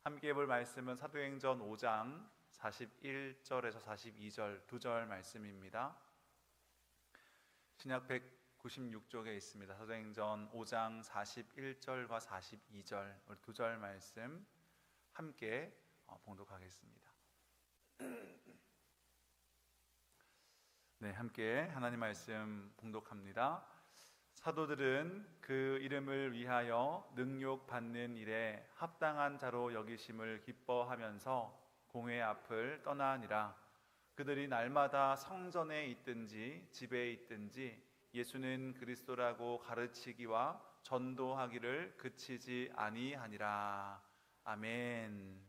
함께 볼 말씀은 사도행전 5장 41절에서 42절 두 절 말씀입니다. 신약 196쪽에 있습니다. 사도행전 5장 41절과 42절 우리 두 절 말씀 함께 봉독하겠습니다. 네, 함께 하나님 말씀 봉독합니다. 사도들은 그 이름을 위하여 능욕받는 일에 합당한 자로 여기심을 기뻐하면서 공회 앞을 떠나니라. 그들이 날마다 성전에 있든지 집에 있든지 예수는 그리스도라고 가르치기와 전도하기를 그치지 아니하니라. 아멘.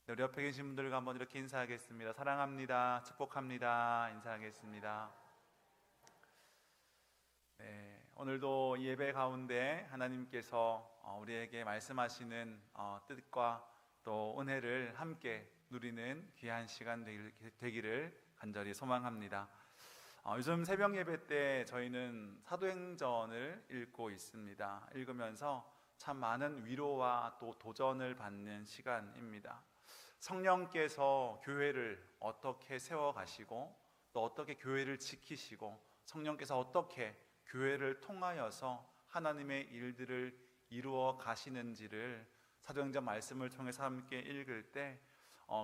네, 우리 옆에 계신 분들과 한번 이렇게 인사하겠습니다. 사랑합니다. 축복합니다. 인사하겠습니다. 네, 오늘도 이 예배 가운데 하나님께서 우리에게 말씀하시는 뜻과 또 은혜를 함께 누리는 귀한 시간 되기를 간절히 소망합니다. 요즘 새벽 예배 때 저희는 사도행전을 읽고 있습니다. 읽으면서 참 많은 위로와 또 도전을 받는 시간입니다. 성령께서 교회를 어떻게 세워가시고 또 어떻게 교회를 지키시고 성령께서 어떻게 교회를 통하여서 하나님의 일들을 이루어 가시는지를 사도행전 말씀을 통해서 함께 읽을 때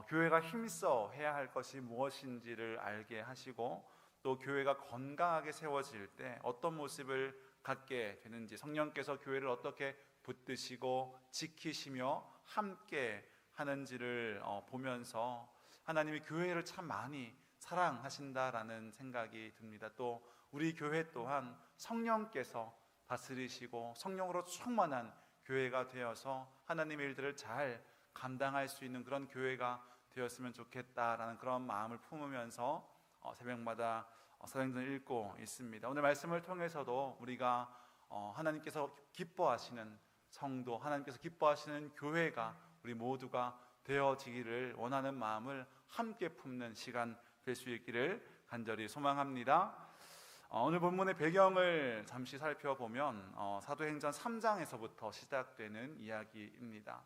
교회가 힘써 해야 할 것이 무엇인지를 알게 하시고 또 교회가 건강하게 세워질 때 어떤 모습을 갖게 되는지 성령께서 교회를 어떻게 붙드시고 지키시며 함께 하는지를 보면서 하나님이 교회를 참 많이 사랑하신다라는 생각이 듭니다. 또 우리 교회 또한 성령께서 다스리시고 성령으로 충만한 교회가 되어서 하나님의 일들을 잘 감당할 수 있는 그런 교회가 되었으면 좋겠다라는 그런 마음을 품으면서 새벽마다 사도행전을 읽고 있습니다. 오늘 말씀을 통해서도 우리가 하나님께서 기뻐하시는 성도, 하나님께서 기뻐하시는 교회가 우리 모두가 되어지기를 원하는 마음을 함께 품는 시간 될 수 있기를 간절히 소망합니다. 오늘 본문의 배경을 잠시 살펴보면 사도행전 3장에서부터 시작되는 이야기입니다.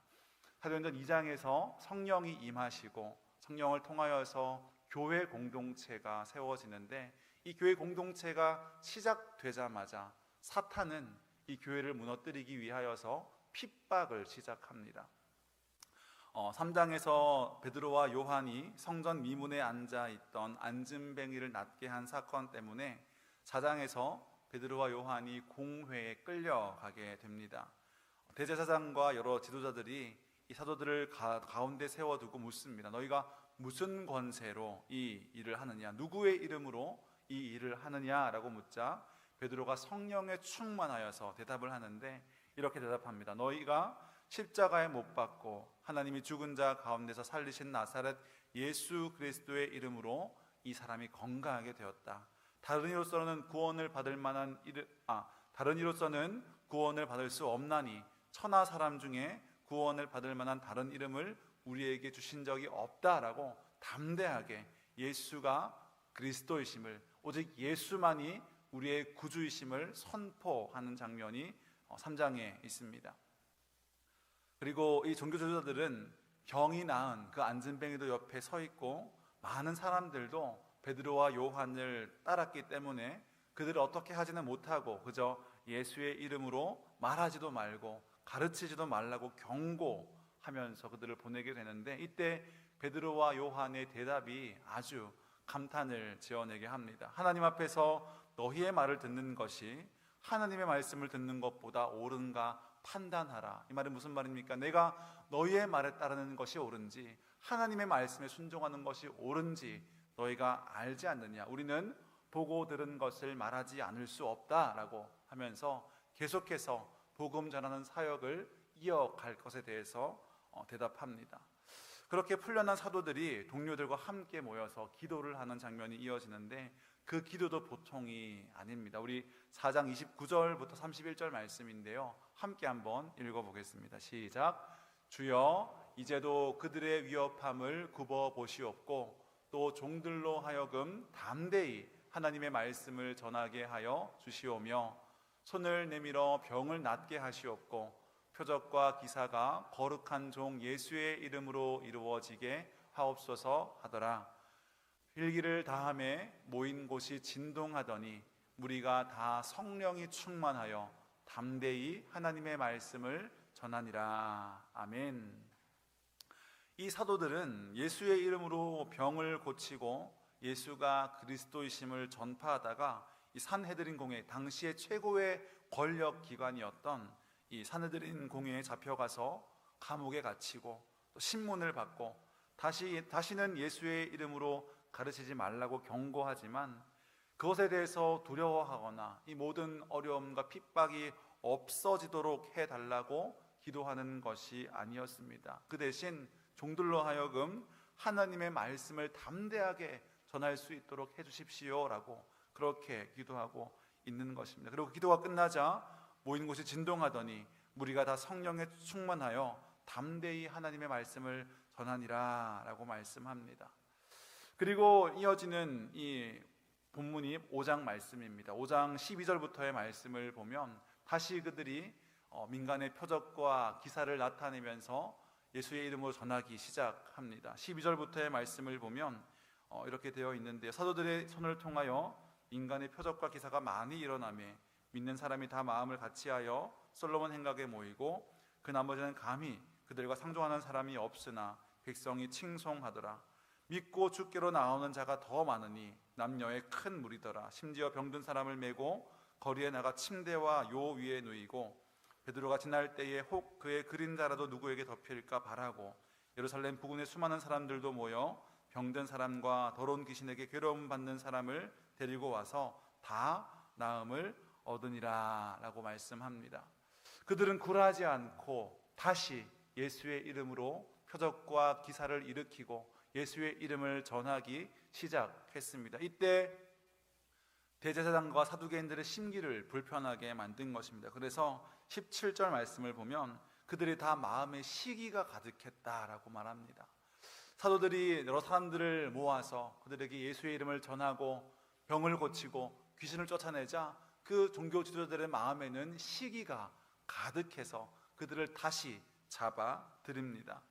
사도행전 2장에서 성령이 임하시고 성령을 통하여서 교회 공동체가 세워지는데 이 교회 공동체가 시작되자마자 사탄은 이 교회를 무너뜨리기 위하여서 핍박을 시작합니다. 3장에서 베드로와 요한이 성전 미문에 앉아있던 안진뱅이를 낫게 한 사건 때문에 4장에서 베드로와 요한이 공회에 끌려가게 됩니다. 대제사장과 여러 지도자들이 이 사도들을 가운데 세워두고 묻습니다. 너희가 무슨 권세로 이 일을 하느냐? 누구의 이름으로 이 일을 하느냐라고 묻자 베드로가 성령에 충만하여서 대답을 하는데 이렇게 대답합니다. 너희가 십자가에 못 박고 하나님이 죽은 자 가운데서 살리신 나사렛 예수 그리스도의 이름으로 이 사람이 건강하게 되었다. 다른 이로서는 구원을 받을 수 없나니 천하 사람 중에 구원을 받을 만한 다른 이름을 우리에게 주신 적이 없다라고 담대하게 예수가 그리스도이심을 오직 예수만이 우리의 구주이심을 선포하는 장면이 3장에 있습니다. 그리고 이 종교 지도자들은 병이 나은 그 안진뱅이도 옆에 서 있고 많은 사람들도 베드로와 요한을 따랐기 때문에 그들을 어떻게 하지는 못하고 그저 예수의 이름으로 말하지도 말고 가르치지도 말라고 경고하면서 그들을 보내게 되는데 이때 베드로와 요한의 대답이 아주 감탄을 지어내게 합니다. 하나님 앞에서 너희의 말을 듣는 것이 하나님의 말씀을 듣는 것보다 옳은가 판단하라. 이 말은 무슨 말입니까? 내가 너희의 말에 따르는 것이 옳은지 하나님의 말씀에 순종하는 것이 옳은지 너희가 알지 않느냐? 우리는 보고 들은 것을 말하지 않을 수 없다라고 하면서 계속해서 복음 전하는 사역을 이어갈 것에 대해서 대답합니다. 그렇게 풀려난 사도들이 동료들과 함께 모여서 기도를 하는 장면이 이어지는데 그 기도도 보통이 아닙니다. 우리 4장 29절부터 31절 말씀인데요, 함께 한번 읽어보겠습니다. 시작. 주여 이제도 그들의 위협함을 굽어보시옵고 또 종들로 하여금 담대히 하나님의 말씀을 전하게 하여 주시오며 손을 내밀어 병을 낫게 하시옵고 표적과 기사가 거룩한 종 예수의 이름으로 이루어지게 하옵소서 하더라. 일기를 다함에 모인 곳이 진동하더니 무리가 다 성령이 충만하여 담대히 하나님의 말씀을 전하니라. 아멘. 이 사도들은 예수의 이름으로 병을 고치고 예수가 그리스도이심을 전파하다가 이 산헤드린 공회, 당시의 최고의 권력 기관이었던 이 산헤드린 공회에 잡혀가서 감옥에 갇히고 또 신문을 받고 다시는 예수의 이름으로 가르치지 말라고 경고하지만 그것에 대해서 두려워하거나 이 모든 어려움과 핍박이 없어지도록 해달라고 기도하는 것이 아니었습니다. 그 대신 종들로 하여금 하나님의 말씀을 담대하게 전할 수 있도록 해주십시오라고 그렇게 기도하고 있는 것입니다. 그리고 기도가 끝나자 모인 곳이 진동하더니 무리가 다 성령에 충만하여 담대히 하나님의 말씀을 전하니라 라고 말씀합니다. 그리고 이어지는 이 본문이 5장 말씀입니다. 5장 12절부터의 말씀을 보면 다시 그들이 민간의 표적과 기사를 나타내면서 예수의 이름으로 전하기 시작합니다. 12절부터의 말씀을 보면 이렇게 되어 있는데요. 사도들의 손을 통하여 인간의 표적과 기사가 많이 일어나매 믿는 사람이 다 마음을 같이하여 솔로몬 행각에 모이고 그 나머지는 감히 그들과 상종하는 사람이 없으나 백성이 칭송하더라. 믿고 주께로 나오는 자가 더 많으니 남녀의 큰 무리더라. 심지어 병든 사람을 메고 거리에 나가 침대와 요 위에 누이고 베드로가 지날 때에 혹 그의 그림자라도 누구에게 덮일까 바라고 예루살렘 부근의 수많은 사람들도 모여 병든 사람과 더러운 귀신에게 괴로움 받는 사람을 데리고 와서 다 나음을 얻으니라 라고 말씀합니다. 그들은 굴하지 않고 다시 예수의 이름으로 표적과 기사를 일으키고 예수의 이름을 전하기 시작했습니다. 이때 대제사장과 사두개인들의 심기를 불편하게 만든 것입니다. 그래서 17절 말씀을 보면 그들이 다 마음에 시기가 가득했다라고 말합니다. 사도들이 여러 사람들을 모아서 그들에게 예수의 이름을 전하고 병을 고치고 귀신을 쫓아내자 그 종교 지도자들의 마음에는 시기가 가득해서 그들을 다시 잡아들입니다.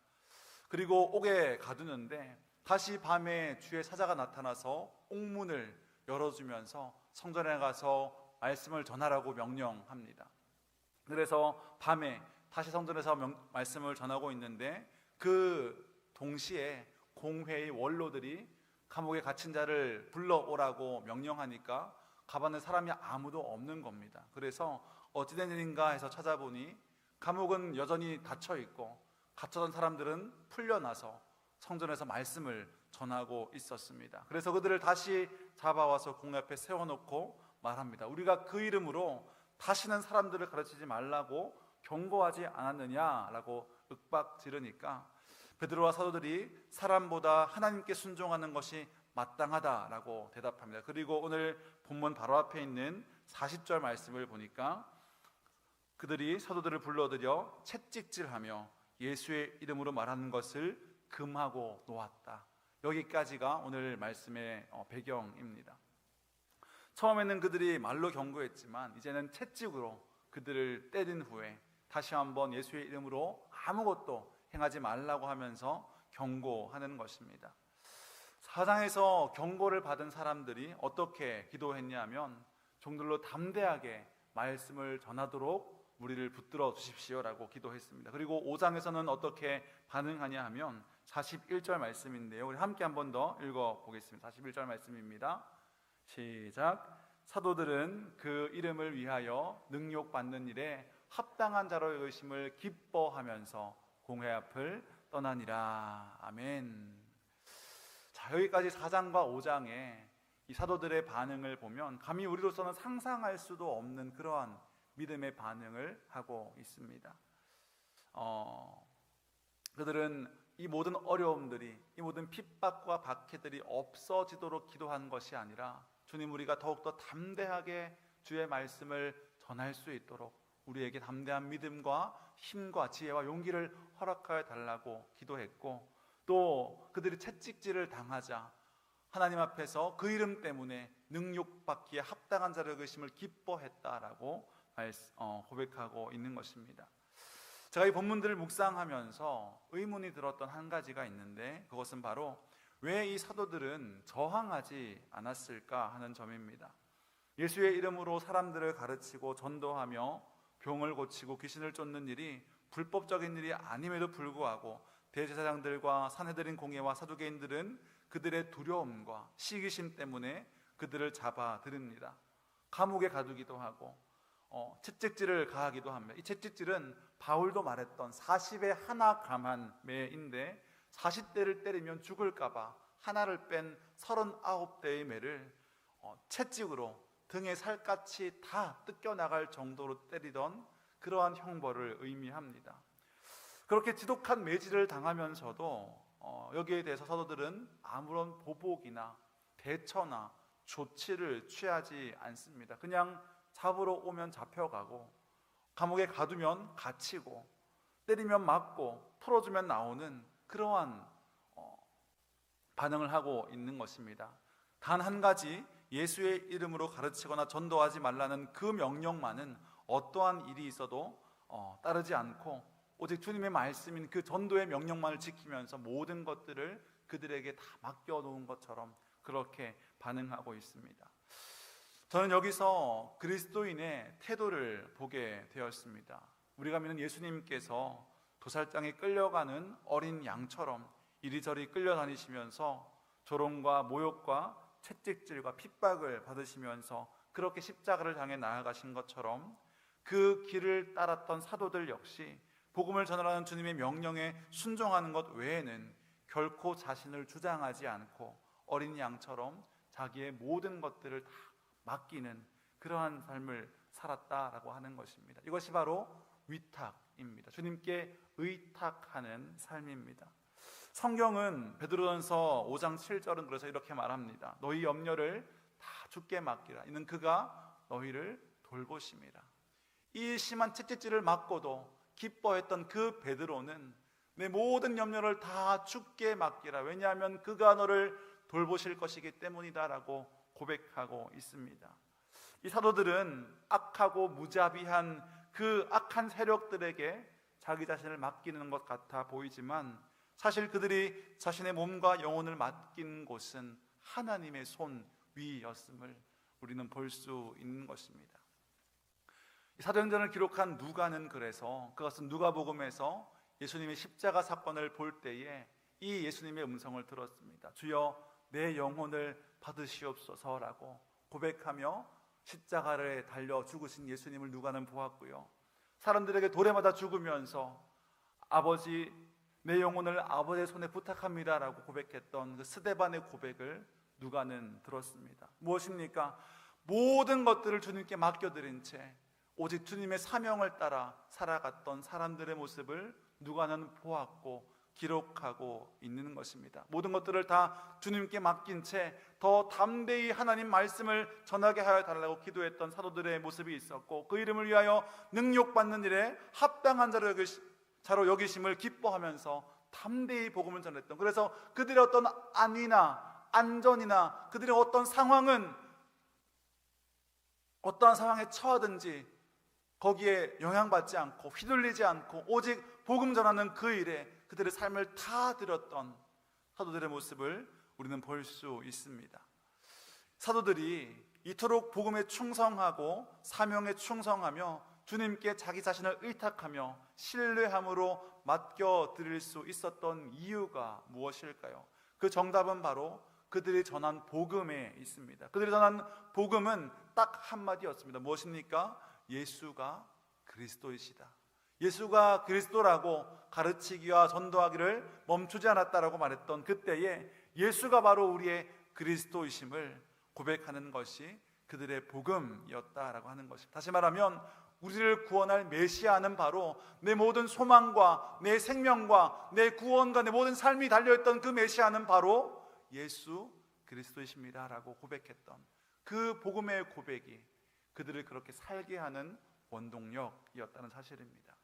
그리고 옥에 가두는데 다시 밤에 주의 사자가 나타나서 옥문을 열어주면서 성전에 가서 말씀을 전하라고 명령합니다. 그래서 밤에 다시 성전에서 말씀을 전하고 있는데 그 동시에 공회의 원로들이 감옥에 갇힌 자를 불러오라고 명령하니까 가봤는데 사람이 아무도 없는 겁니다. 그래서 어찌된 일인가 해서 찾아보니 감옥은 여전히 닫혀있고 갇혀던 사람들은 풀려나서 성전에서 말씀을 전하고 있었습니다. 그래서 그들을 다시 잡아와서 공회 앞에 세워놓고 말합니다. 우리가 그 이름으로 다시는 사람들을 가르치지 말라고 경고하지 않았느냐라고 윽박 지르니까 베드로와 사도들이 사람보다 하나님께 순종하는 것이 마땅하다라고 대답합니다. 그리고 오늘 본문 바로 앞에 있는 40절 말씀을 보니까 그들이 사도들을 불러들여 채찍질하며 예수의 이름으로 말하는 것을 금하고 놓았다. 여기까지가 오늘 말씀의 배경입니다. 처음에는 그들이 말로 경고했지만 이제는 채찍으로 그들을 때린 후에 다시 한번 예수의 이름으로 아무것도 행하지 말라고 하면서 경고하는 것입니다. 사장에서 경고를 받은 사람들이 어떻게 기도했냐면 종들로 담대하게 말씀을 전하도록 우리를 붙들어 주십시오라고 기도했습니다. 그리고 5장에서는 어떻게 반응하냐 하면 41절 말씀인데요. 우리 함께 한 번 더 읽어보겠습니다. 41절 말씀입니다. 시작. 사도들은 그 이름을 위하여 능욕받는 일에 합당한 자로 여기심을 기뻐하면서 공회 앞을 떠나니라. 아멘. 자, 여기까지 4장과 5장에 이 사도들의 반응을 보면 감히 우리로서는 상상할 수도 없는 그러한 믿음의 반응을 하고 있습니다. 그들은 이 모든 어려움들이, 이 모든 핍박과 박해들이 없어지도록 기도한 것이 아니라 주님, 우리가 더욱더 담대하게 주의 말씀을 전할 수 있도록 우리에게 담대한 믿음과 힘과 지혜와 용기를 허락하여 달라고 기도했고, 또 그들이 채찍질을 당하자 하나님 앞에서 그 이름 때문에 능욕받기에 합당한 자를 여기심을 기뻐했다라고 고백하고 있는 것입니다. 제가 이 본문들을 묵상하면서 의문이 들었던 한 가지가 있는데, 그것은 바로 왜 이 사도들은 저항하지 않았을까 하는 점입니다. 예수의 이름으로 사람들을 가르치고 전도하며 병을 고치고 귀신을 쫓는 일이 불법적인 일이 아님에도 불구하고 대제사장들과 산헤드린 공회와 사두개인들은 그들의 두려움과 시기심 때문에 그들을 잡아들입니다. 감옥에 가두기도 하고 채찍질을 가하기도 합니다. 이 채찍질은 바울도 말했던 40의 하나 감한 매인데 40대를 때리면 죽을까봐 하나를 뺀 39대의 매를 채찍으로 등에 살갗이 다 뜯겨나갈 정도로 때리던 그러한 형벌을 의미합니다. 그렇게 지독한 매질을 당하면서도 여기에 대해서 사도들은 아무런 보복이나 대처나 조치를 취하지 않습니다. 그냥 잡으러 오면 잡혀가고, 감옥에 가두면 갇히고, 때리면 맞고, 풀어주면 나오는 그러한 반응을 하고 있는 것입니다. 단 한 가지, 예수의 이름으로 가르치거나 전도하지 말라는 그 명령만은 어떠한 일이 있어도 따르지 않고 오직 주님의 말씀인 그 전도의 명령만을 지키면서 모든 것들을 그들에게 다 맡겨놓은 것처럼 그렇게 반응하고 있습니다. 저는 여기서 그리스도인의 태도를 보게 되었습니다. 우리가 믿는 예수님께서 도살장에 끌려가는 어린 양처럼 이리저리 끌려다니시면서 조롱과 모욕과 채찍질과 핍박을 받으시면서 그렇게 십자가를 향해 나아가신 것처럼 그 길을 따랐던 사도들 역시 복음을 전하라는 주님의 명령에 순종하는 것 외에는 결코 자신을 주장하지 않고 어린 양처럼 자기의 모든 것들을 다 맡기는 그러한 삶을 살았다라고 하는 것입니다. 이것이 바로 위탁입니다. 주님께 의탁하는 삶입니다. 성경은 베드로전서 5장 7절은 그래서 이렇게 말합니다. 너희 염려를 다 주께 맡기라. 이는 그가 너희를 돌보심이라. 이 심한 채찍질을 맞고도 기뻐했던 그 베드로는 내 모든 염려를 다 주께 맡기라. 왜냐하면 그가 너를 돌보실 것이기 때문이다라고 고백하고 있습니다. 이 사도들은 악하고 무자비한 그 악한 세력들에게 자기 자신을 맡기는 것 같아 보이지만 사실 그들이 자신의 몸과 영혼을 맡긴 곳은 하나님의 손 위였음을 우리는 볼 수 있는 것입니다. 사도행전을 기록한 누가는 그래서 그것은 누가복음에서 예수님의 십자가 사건을 볼 때에 이 예수님의 음성을 들었습니다. 주여 내 영혼을 받으시옵소서라고 고백하며 십자가를 달려 죽으신 예수님을 누가는 보았고요. 사람들에게 돌에 죽으면서 아버지 내 영혼을 아버지의 손에 부탁합니다라고 고백했던 그 스데반의 고백을 누가는 들었습니다. 무엇입니까? 모든 것들을 주님께 맡겨드린 채 오직 주님의 사명을 따라 살아갔던 사람들의 모습을 누가는 보았고 기록하고 있는 것입니다. 모든 것들을 다 주님께 맡긴 채 더 담대히 하나님 말씀을 전하게 하여 달라고 기도했던 사도들의 모습이 있었고, 그 이름을 위하여 능욕받는 일에 합당한 자로 여기심을 기뻐하면서 담대히 복음을 전했던, 그래서 그들의 어떤 안위나 안전이나 그들의 어떤 상황은 어떠한 상황에 처하든지 거기에 영향받지 않고 휘둘리지 않고 오직 복음 전하는 그 일에 그들의 삶을 다 드렸던 사도들의 모습을 우리는 볼 수 있습니다. 사도들이 이토록 복음에 충성하고 사명에 충성하며 주님께 자기 자신을 의탁하며 신뢰함으로 맡겨드릴 수 있었던 이유가 무엇일까요? 그 정답은 바로 그들이 전한 복음에 있습니다. 그들이 전한 복음은 딱 한마디였습니다. 무엇입니까? 예수가 그리스도이시다. 예수가 그리스도라고 가르치기와 전도하기를 멈추지 않았다라고 말했던 그때에 예수가 바로 우리의 그리스도이심을 고백하는 것이 그들의 복음이었다라고 하는 것입니다. 다시 말하면 우리를 구원할 메시아는 바로 내 모든 소망과 내 생명과 내 구원과 내 모든 삶이 달려있던 그 메시아는 바로 예수 그리스도이십니다라고 고백했던 그 복음의 고백이 그들을 그렇게 살게 하는 원동력이었다는 사실입니다.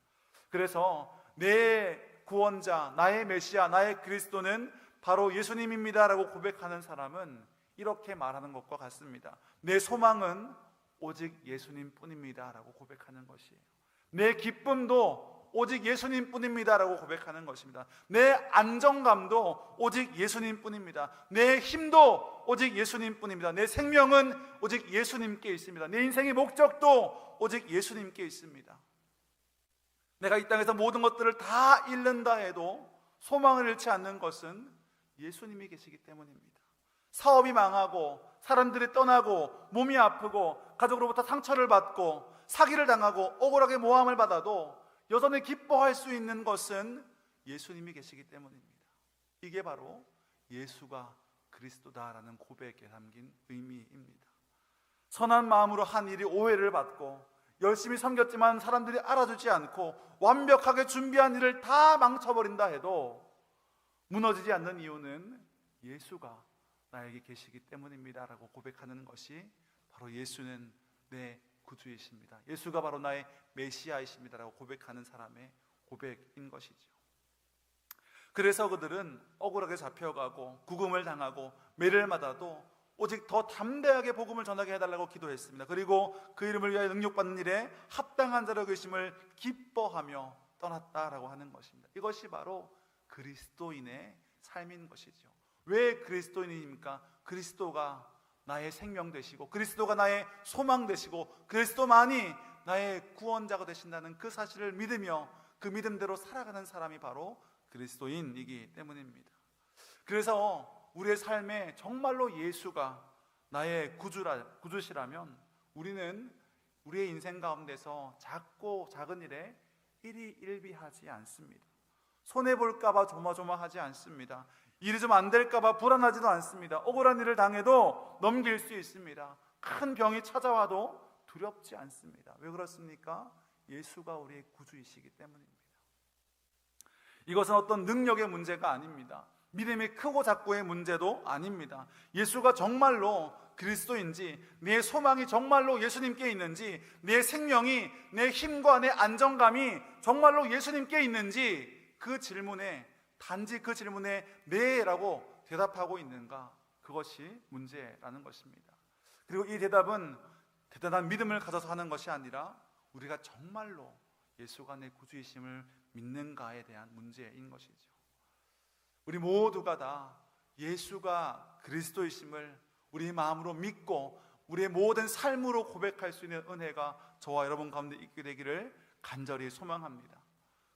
그래서 내 구원자, 나의 메시아, 나의 그리스도는 바로 예수님입니다라고 고백하는 사람은 이렇게 말하는 것과 같습니다. 내 소망은 오직 예수님 뿐입니다라고 고백하는 것이에요. 내 기쁨도 오직 예수님뿐입니다라고 고백하는 것입니다. 내 안정감도 오직 예수님뿐입니다. 내 힘도 오직 예수님뿐입니다. 내 생명은 오직 예수님께 있습니다. 내 인생의 목적도 오직 예수님께 있습니다. 내가 이 땅에서 모든 것들을 다 잃는다 해도 소망을 잃지 않는 것은 예수님이 계시기 때문입니다. 사업이 망하고 사람들이 떠나고 몸이 아프고 가족으로부터 상처를 받고 사기를 당하고 억울하게 모함을 받아도 여전히 기뻐할 수 있는 것은 예수님이 계시기 때문입니다. 이게 바로 예수가 그리스도다라는 고백에 담긴 의미입니다. 선한 마음으로 한 일이 오해를 받고 열심히 섬겼지만 사람들이 알아주지 않고 완벽하게 준비한 일을 다 망쳐버린다 해도 무너지지 않는 이유는 예수가 나에게 계시기 때문입니다 라고 고백하는 것이 바로 예수는 내 구주이십니다, 예수가 바로 나의 메시아이십니다 라고 고백하는 사람의 고백인 것이죠. 그래서 그들은 억울하게 잡혀가고 구금을 당하고 매를 맞아도 오직 더 담대하게 복음을 전하게 해달라고 기도했습니다. 그리고 그 이름을 위하여 능력받는 일에 합당한 자로 계심을 기뻐하며 떠났다라고 하는 것입니다. 이것이 바로 그리스도인의 삶인 것이죠. 왜 그리스도인입니까? 그리스도가 나의 생명 되시고 그리스도가 나의 소망 되시고 그리스도만이 나의 구원자가 되신다는 그 사실을 믿으며 그 믿음대로 살아가는 사람이 바로 그리스도인이기 때문입니다. 그래서 우리의 삶에 정말로 예수가 나의 구주시라면 우리는 우리의 인생 가운데서 작고 작은 일에 일희일비하지 않습니다. 손해볼까봐 조마조마하지 않습니다. 일이 좀 안 될까봐 불안하지도 않습니다. 억울한 일을 당해도 넘길 수 있습니다. 큰 병이 찾아와도 두렵지 않습니다. 왜 그렇습니까? 예수가 우리의 구주이시기 때문입니다. 이것은 어떤 능력의 문제가 아닙니다. 믿음이 크고 작고의 문제도 아닙니다. 예수가 정말로 그리스도인지, 내 소망이 정말로 예수님께 있는지, 내 생명이, 내 힘과 내 안정감이 정말로 예수님께 있는지 그 질문에, 단지 그 질문에 네라고 대답하고 있는가, 그것이 문제라는 것입니다. 그리고 이 대답은 대단한 믿음을 가져서 하는 것이 아니라 우리가 정말로 예수가 내 구주이심을 믿는가에 대한 문제인 것이죠. 우리 모두가 다 예수가 그리스도이심을 우리 마음으로 믿고 우리의 모든 삶으로 고백할 수 있는 은혜가 저와 여러분 가운데 있게 되기를 간절히 소망합니다.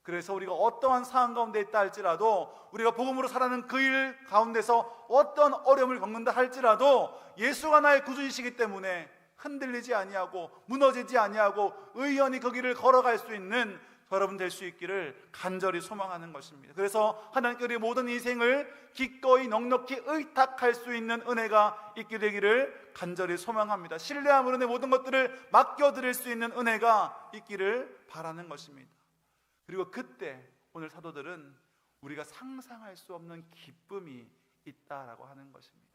그래서 우리가 어떠한 상황 가운데 있다 할지라도, 우리가 복음으로 살아가는 그 일 가운데서 어떤 어려움을 겪는다 할지라도 예수가 나의 구주이시기 때문에 흔들리지 아니하고 무너지지 아니하고 의연히 그 길을 걸어갈 수 있는 여러분 될 수 있기를 간절히 소망하는 것입니다. 그래서 하나님께 우리의 모든 인생을 기꺼이 넉넉히 의탁할 수 있는 은혜가 있게 되기를 간절히 소망합니다. 신뢰함으로 내 모든 것들을 맡겨드릴 수 있는 은혜가 있기를 바라는 것입니다. 그리고 그때 오늘 사도들은 우리가 상상할 수 없는 기쁨이 있다라고 하는 것입니다.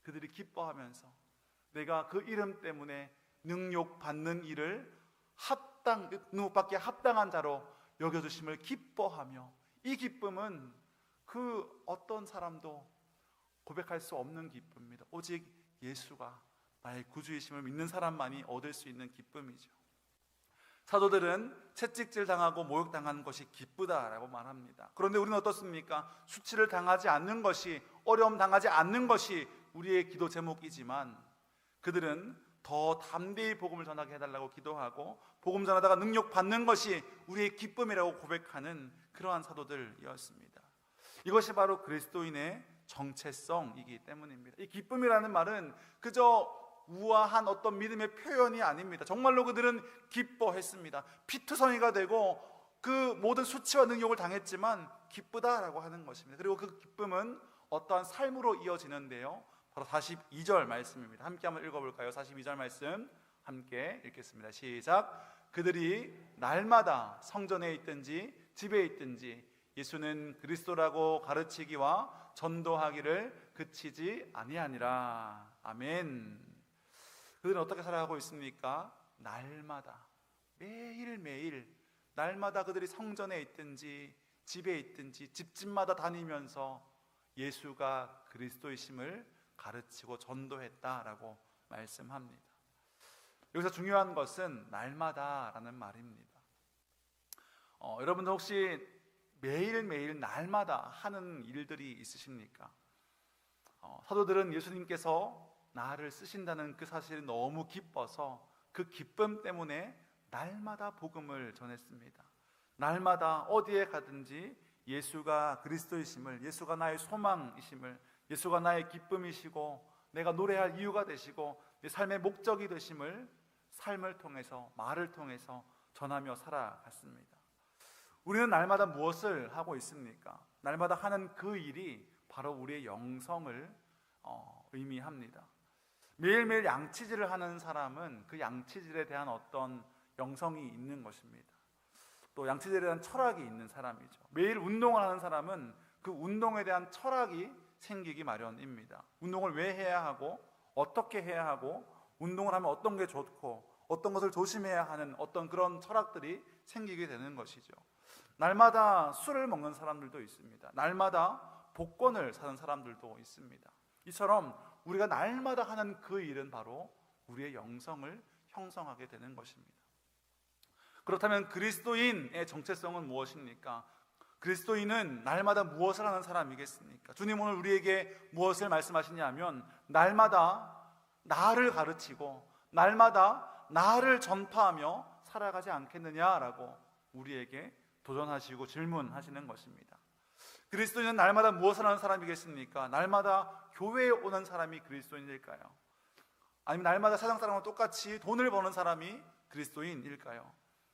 그들이 기뻐하면서 내가 그 이름 때문에 능욕받는 일을 능력받기에 합당한 자로 여겨주심을 기뻐하며, 이 기쁨은 그 어떤 사람도 고백할 수 없는 기쁨입니다. 오직 예수가 나의 구주이심을 믿는 사람만이 얻을 수 있는 기쁨이죠. 사도들은 채찍질 당하고 모욕당한 것이 기쁘다라고 말합니다. 그런데 우리는 어떻습니까? 수치를 당하지 않는 것이, 어려움 당하지 않는 것이 우리의 기도 제목이지만 그들은 더 담대히 복음을 전하게 해달라고 기도하고 복음 전하다가 능력 받는 것이 우리의 기쁨이라고 고백하는 그러한 사도들이었습니다. 이것이 바로 그리스도인의 정체성이기 때문입니다. 이 기쁨이라는 말은 그저 우아한 어떤 믿음의 표현이 아닙니다. 정말로 그들은 기뻐했습니다. 피투성이가 되고 그 모든 수치와 능욕을 당했지만 기쁘다라고 하는 것입니다. 그리고 그 기쁨은 어떠한 삶으로 이어지는데요, 바로 42절 말씀입니다. 함께 한번 읽어볼까요? 42절 말씀 함께 읽겠습니다. 시작. 그들이 날마다 성전에 있든지 집에 있든지 예수는 그리스도라고 가르치기와 전도하기를 그치지 아니하니라. 아멘. 그들은 어떻게 살아가고 있습니까? 날마다, 매일매일 날마다 그들이 성전에 있든지 집에 있든지 집집마다 다니면서 예수가 그리스도이심을 가르치고 전도했다라고 말씀합니다. 여기서 중요한 것은 날마다라는 말입니다. 여러분들 혹시 매일매일 날마다 하는 일들이 있으십니까? 사도들은 예수님께서 나를 쓰신다는 그 사실이 너무 기뻐서 그 기쁨 때문에 날마다 복음을 전했습니다. 날마다 어디에 가든지 예수가 그리스도이심을, 예수가 나의 소망이심을, 예수가 나의 기쁨이시고 내가 노래할 이유가 되시고 내 삶의 목적이 되심을 삶을 통해서, 말을 통해서 전하며 살아갔습니다. 우리는 날마다 무엇을 하고 있습니까? 날마다 하는 그 일이 바로 우리의 영성을 의미합니다. 매일매일 양치질을 하는 사람은 그 양치질에 대한 어떤 영성이 있는 것입니다. 또 양치질에 대한 철학이 있는 사람이죠. 매일 운동을 하는 사람은 그 운동에 대한 철학이 생기기 마련입니다. 운동을 왜 해야 하고 어떻게 해야 하고 운동을 하면 어떤 게 좋고 어떤 것을 조심해야 하는 어떤 그런 철학들이 생기게 되는 것이죠. 날마다 술을 먹는 사람들도 있습니다. 날마다 복권을 사는 사람들도 있습니다. 이처럼 우리가 날마다 하는 그 일은 바로 우리의 영성을 형성하게 되는 것입니다. 그렇다면 그리스도인의 정체성은 무엇입니까? 그리스도인은 날마다 무엇을 하는 사람이겠습니까? 주님 오늘 우리에게 무엇을 말씀하시냐면 날마다 나를 가르치고 날마다 나를 전파하며 살아가지 않겠느냐라고 우리에게 도전하시고 질문하시는 것입니다. 그리스도인은 날마다 무엇을 하는 사람이겠습니까? 날마다 교회에 오는 사람이 그리스도인일까요? 아니면 날마다 세상 사람과 똑같이 돈을 버는 사람이 그리스도인일까요?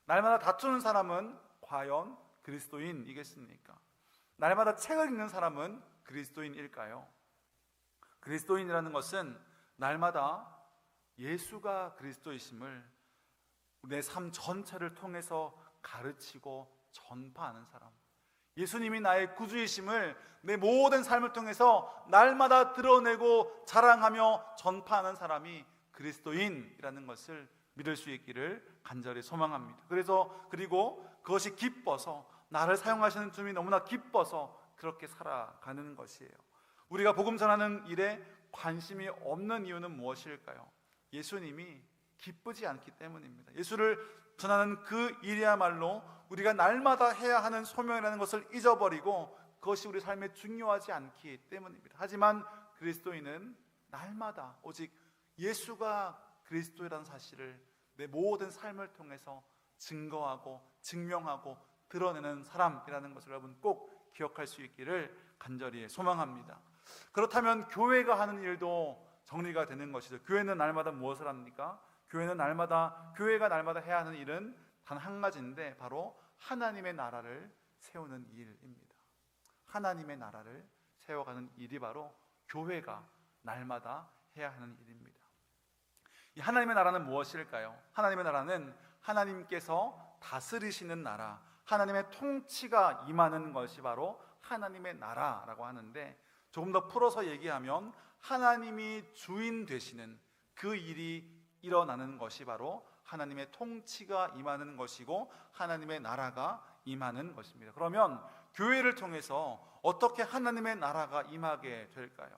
날마다 다투는 사람은 과연 그리스도인이겠습니까? 날마다 책을 읽는 사람은 그리스도인일까요? 그리스도인이라는 것은 날마다 예수가 그리스도이심을 내 삶 전체를 통해서 가르치고 전파하는 사람, 예수님이 나의 구주이심을 내 모든 삶을 통해서 날마다 드러내고 자랑하며 전파하는 사람이 그리스도인이라는 것을 믿을 수 있기를 간절히 소망합니다. 그리고 그것이 기뻐서, 나를 사용하시는 주님이 너무나 기뻐서 그렇게 살아가는 것이에요. 우리가 복음 전하는 일에 관심이 없는 이유는 무엇일까요? 예수님이 기쁘지 않기 때문입니다. 예수를 전하는 그 일이야말로 우리가 날마다 해야 하는 소명이라는 것을 잊어버리고 그것이 우리 삶에 중요하지 않기 때문입니다. 하지만 그리스도인은 날마다 오직 예수가 그리스도라는 사실을 내 모든 삶을 통해서 증거하고 증명하고 드러내는 사람이라는 것을 여러분 꼭 기억할 수 있기를 간절히 소망합니다. 그렇다면 교회가 하는 일도 정리가 되는 것이죠. 교회는 날마다 무엇을 합니까? 교회가 날마다 해야 하는 일은 단 한 가지인데 바로 하나님의 나라를 세우는 일입니다. 하나님의 나라를 세워가는 일이 바로 교회가 날마다 해야 하는 일입니다. 이 하나님의 나라는 무엇일까요? 하나님의 나라는 하나님께서 다스리시는 나라, 하나님의 통치가 임하는 것이 바로 하나님의 나라라고 하는데, 조금 더 풀어서 얘기하면 하나님이 주인 되시는 그 일이 일어나는 것이 바로 하나님의 통치가 임하는 것이고 하나님의 나라가 임하는 것입니다. 그러면 교회를 통해서 어떻게 하나님의 나라가 임하게 될까요?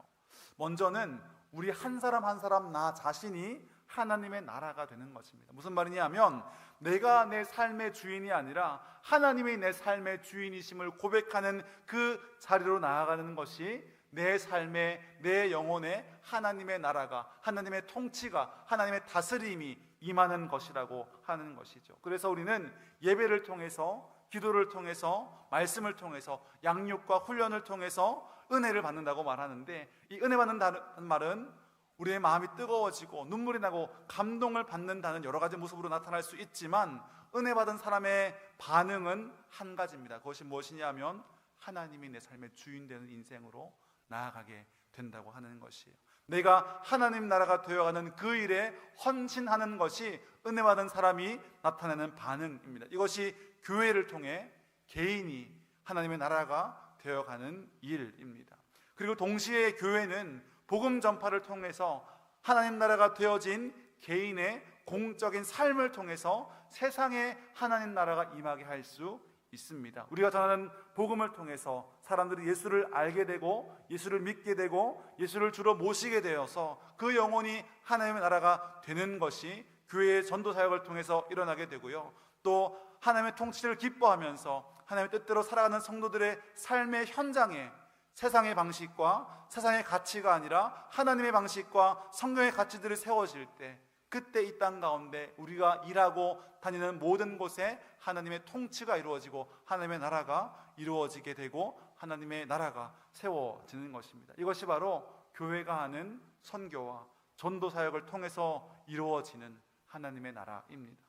먼저는 우리 한 사람 한 사람 나 자신이 하나님의 나라가 되는 것입니다. 무슨 말이냐면 내가 내 삶의 주인이 아니라 하나님이 내 삶의 주인이심을 고백하는 그 자리로 나아가는 것이 내 삶에, 내 영혼에 하나님의 나라가, 하나님의 통치가, 하나님의 다스림이 임하는 것이라고 하는 것이죠. 그래서 우리는 예배를 통해서, 기도를 통해서, 말씀을 통해서, 양육과 훈련을 통해서 은혜를 받는다고 말하는데, 이 은혜 받는다는 말은 우리의 마음이 뜨거워지고 눈물이 나고 감동을 받는다는 여러 가지 모습으로 나타날 수 있지만, 은혜 받은 사람의 반응은 한 가지입니다. 그것이 무엇이냐면 하나님이 내 삶의 주인 되는 인생으로 나아가게 된다고 하는 것이에요. 내가 하나님 나라가 되어가는 그 일에 헌신하는 것이 은혜 받은 사람이 나타내는 반응입니다. 이것이 교회를 통해 개인이 하나님의 나라가 되어가는 일입니다. 그리고 동시에 교회는 복음 전파를 통해서 하나님 나라가 되어진 개인의 공적인 삶을 통해서 세상에 하나님 나라가 임하게 할 수 있습니다. 우리가 전하는 복음을 통해서 사람들이 예수를 알게 되고 예수를 믿게 되고 예수를 주로 모시게 되어서 그 영혼이 하나님의 나라가 되는 것이 교회의 전도 사역을 통해서 일어나게 되고요. 또 하나님의 통치를 기뻐하면서 하나님의 뜻대로 살아가는 성도들의 삶의 현장에 세상의 방식과 세상의 가치가 아니라 하나님의 방식과 성경의 가치들이 세워질 때, 그때 이 땅 가운데 우리가 일하고 다니는 모든 곳에 하나님의 통치가 이루어지고 하나님의 나라가 이루어지게 되고 하나님의 나라가 세워지는 것입니다. 이것이 바로 교회가 하는 선교와 전도 사역을 통해서 이루어지는 하나님의 나라입니다.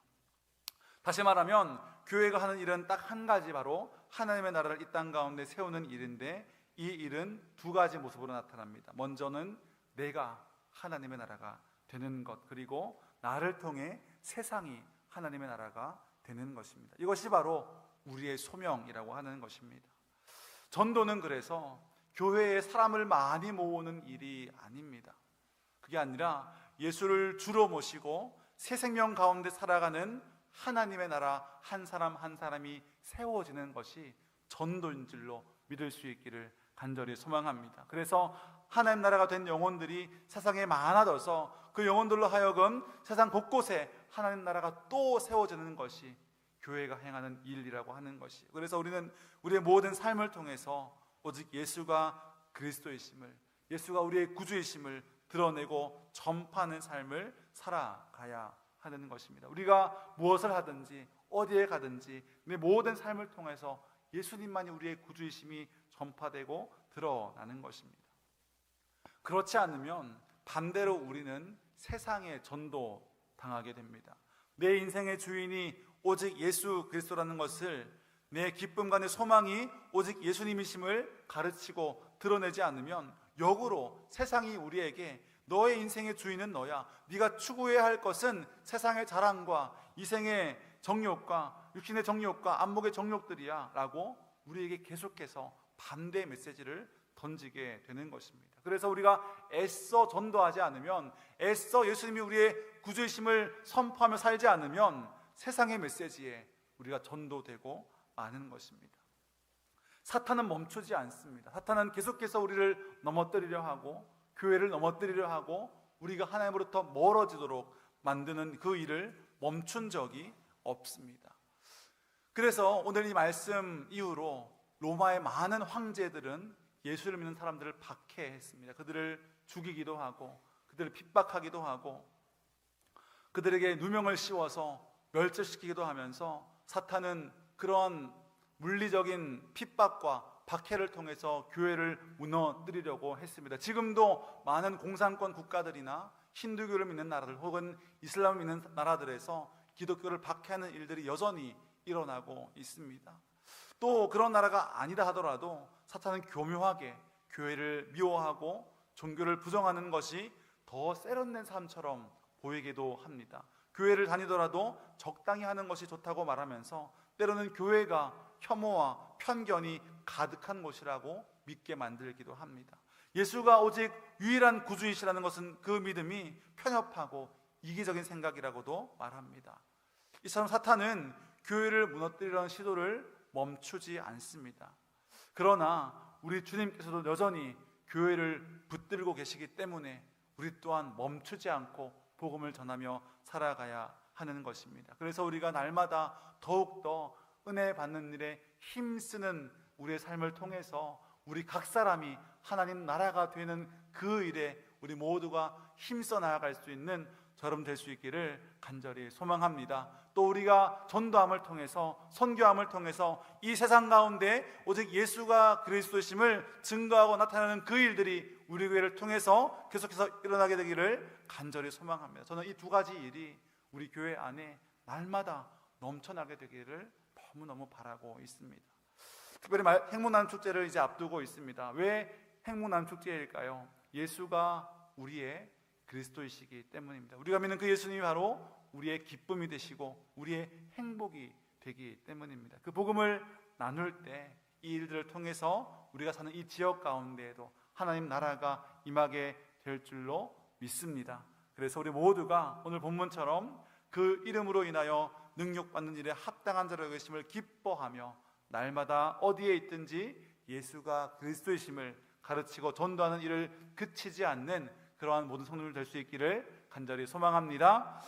다시 말하면 교회가 하는 일은 딱 한 가지, 바로 하나님의 나라를 이 땅 가운데 세우는 일인데, 이 일은 두 가지 모습으로 나타납니다. 먼저는 내가 하나님의 나라가 되는 것, 그리고 나를 통해 세상이 하나님의 나라가 되는 것입니다. 이것이 바로 우리의 소명이라고 하는 것입니다. 전도는 그래서 교회에 사람을 많이 모으는 일이 아닙니다. 그게 아니라 예수를 주로 모시고 새 생명 가운데 살아가는 하나님의 나라 한 사람 한 사람이 세워지는 것이 전도인 줄로 믿을 수 있기를 간절히 소망합니다. 그래서 하나님 나라가 된 영혼들이 세상에 많아져서 그 영혼들로 하여금 세상 곳곳에 하나님 나라가 또 세워지는 것이 교회가 행하는 일이라고 하는 것이, 그래서 우리는 우리의 모든 삶을 통해서 오직 예수가 그리스도이심을, 예수가 우리의 구주이심을 드러내고 전파하는 삶을 살아가야 하는 것입니다. 우리가 무엇을 하든지 어디에 가든지 내 모든 삶을 통해서 예수님만이 우리의 구주이심이 전파되고 드러나는 것입니다. 그렇지 않으면 반대로 우리는 세상에 전도당하게 됩니다. 내 인생의 주인이 오직 예수 그리스도라는 것을, 내 기쁨과 내 소망이 오직 예수님이심을 가르치고 드러내지 않으면 역으로 세상이 우리에게 너의 인생의 주인은 너야, 네가 추구해야 할 것은 세상의 자랑과 이생의 정욕과 육신의 정욕과 안목의 정욕들이야 라고 우리에게 계속해서 반대의 메시지를 던지게 되는 것입니다. 그래서 우리가 애써 전도하지 않으면, 애써 예수님이 우리의 구주이심을 선포하며 살지 않으면 세상의 메시지에 우리가 전도되고 마는 것입니다. 사탄은 멈추지 않습니다. 사탄은 계속해서 우리를 넘어뜨리려 하고 교회를 넘어뜨리려 하고 우리가 하나님으로부터 멀어지도록 만드는 그 일을 멈춘 적이 없습니다. 그래서 오늘 이 말씀 이후로 로마의 많은 황제들은 예수를 믿는 사람들을 박해했습니다. 그들을 죽이기도 하고 그들을 핍박하기도 하고 그들에게 누명을 씌워서 멸절시키기도 하면서 사탄은 그런 물리적인 핍박과 박해를 통해서 교회를 무너뜨리려고 했습니다. 지금도 많은 공산권 국가들이나 힌두교를 믿는 나라들 혹은 이슬람을 믿는 나라들에서 기독교를 박해하는 일들이 여전히 일어나고 있습니다. 또 그런 나라가 아니다 하더라도 사탄은 교묘하게 교회를 미워하고 종교를 부정하는 것이 더 세련된 삶처럼 보이기도 합니다. 교회를 다니더라도 적당히 하는 것이 좋다고 말하면서 때로는 교회가 혐오와 편견이 가득한 곳이라고 믿게 만들기도 합니다. 예수가 오직 유일한 구주이시라는 것은 그 믿음이 편협하고 이기적인 생각이라고도 말합니다. 이처럼 사탄은 교회를 무너뜨리려는 시도를 멈추지 않습니다. 그러나 우리 주님께서도 여전히 교회를 붙들고 계시기 때문에 우리 또한 멈추지 않고 복음을 전하며 살아가야 하는 것입니다. 그래서 우리가 날마다 더욱더 은혜 받는 일에 힘쓰는 우리의 삶을 통해서 우리 각 사람이 하나님 나라가 되는 그 일에 우리 모두가 힘써 나아갈 수 있는 저럼 될 수 있기를 간절히 소망합니다. 또 우리가 전도함을 통해서 선교함을 통해서 이 세상 가운데 오직 예수가 그리스도심을 증거하고 나타나는 그 일들이 우리 교회를 통해서 계속해서 일어나게 되기를 간절히 소망합니다. 저는 이 두 가지 일이 우리 교회 안에 날마다 넘쳐나게 되기를 너무너무 바라고 있습니다. 특별히 행문안 축제를 이제 앞두고 있습니다. 왜 행문안 축제일까요? 예수가 우리의 그리스도이시기 때문입니다. 우리가 믿는 그 예수님이 바로 우리의 기쁨이 되시고 우리의 행복이 되기 때문입니다. 그 복음을 나눌 때 이 일들을 통해서 우리가 사는 이 지역 가운데에도 하나님 나라가 임하게 될 줄로 믿습니다. 그래서 우리 모두가 오늘 본문처럼 그 이름으로 인하여 능력받는 일에 합당한 자로 계심을 기뻐하며 날마다 어디에 있든지 예수가 그리스도이심을 가르치고 전도하는 일을 그치지 않는 그러한 모든 성도들 될 수 있기를 간절히 소망합니다.